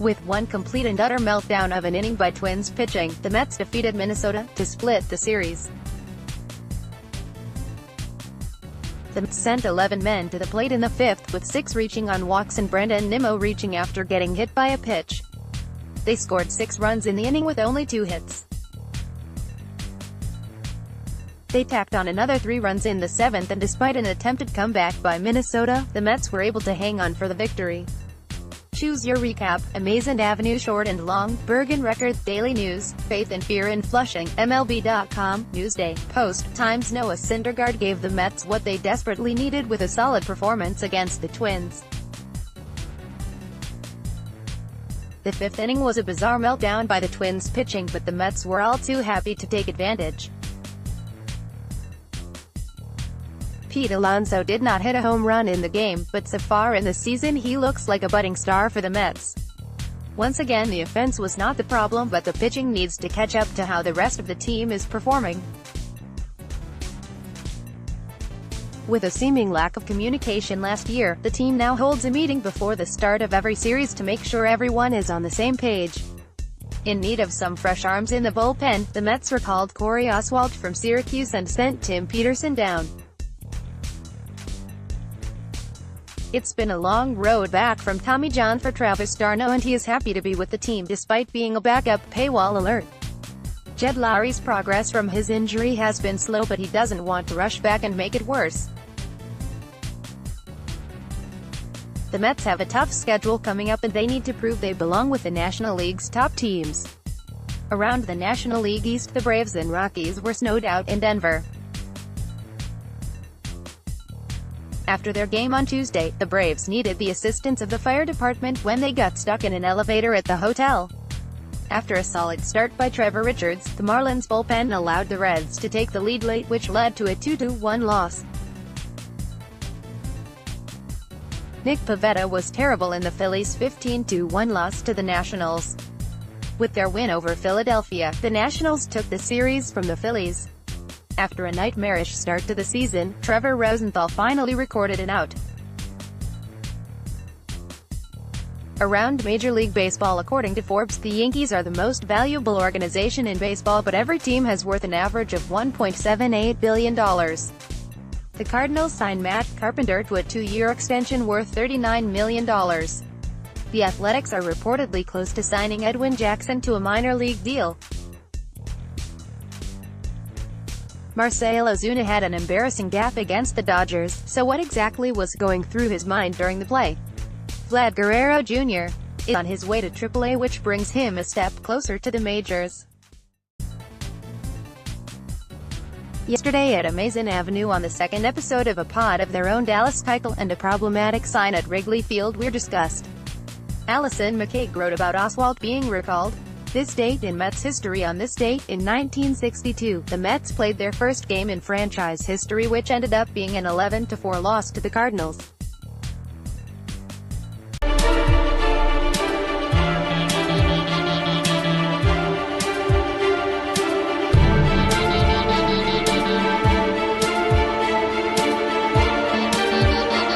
With one complete and utter meltdown of an inning by Twins pitching, the Mets defeated Minnesota to split the series. The Mets sent 11 men to the plate in the fifth, with 6 reaching on walks and Brandon Nimmo reaching after getting hit by a pitch. They scored 6 runs in the inning with only 2 hits. They tacked on another 3 runs in the 7th, and despite an attempted comeback by Minnesota, the Mets were able to hang on for the victory. Choose your recap: Amazin Avenue Short and Long, Bergen Records, Daily News, Faith and Fear in Flushing, MLB.com, Newsday, Post, Times. Noah Syndergaard gave the Mets what they desperately needed with a solid performance against the Twins. The 5th inning was a bizarre meltdown by the Twins pitching, but the Mets were all too happy to take advantage. Pete Alonso did not hit a home run in the game, but so far in the season he looks like a budding star for the Mets. Once again, the offense was not the problem, but the pitching needs to catch up to how the rest of the team is performing. With a seeming lack of communication last year, the team now holds a meeting before the start of every series to make sure everyone is on the same page. In need of some fresh arms in the bullpen, the Mets recalled Corey Oswalt from Syracuse and sent Tim Peterson down. It's been a long road back from Tommy John for Travis d'Arnaud, and he is happy to be with the team despite being a backup. Paywall alert. Jed Lowry's progress from his injury has been slow, but he doesn't want to rush back and make it worse. The Mets have a tough schedule coming up, and they need to prove they belong with the National League's top teams. Around the National League East, the Braves and Rockies were snowed out in Denver. After their game on Tuesday, the Braves needed the assistance of the fire department when they got stuck in an elevator at the hotel. After a solid start by Trevor Richards, the Marlins bullpen allowed the Reds to take the lead late, which led to a 2-1 loss. Nick Pivetta was terrible in the Phillies' 15-1 loss to the Nationals. With their win over Philadelphia, the Nationals took the series from the Phillies. After a nightmarish start to the season, Trevor Rosenthal finally recorded an out. Around Major League Baseball, according to Forbes, the Yankees are the most valuable organization in baseball, but every team has worth an average of $1.78 billion. The Cardinals signed Matt Carpenter to a 2-year extension worth $39 million. The Athletics are reportedly close to signing Edwin Jackson to a minor league deal. Marcell Ozuna had an embarrassing gaffe against the Dodgers, so what exactly was going through his mind during the play? Vlad Guerrero Jr. is on his way to AAA, which brings him a step closer to the majors. Yesterday at Amazin Avenue, on the second episode of A Pod of Their Own, Dallas Keuchel and a problematic sign at Wrigley Field were discussed. Allison McCaig wrote about Oswalt being recalled. This date in Mets history: on this date, in 1962, the Mets played their first game in franchise history, which ended up being an 11-4 loss to the Cardinals.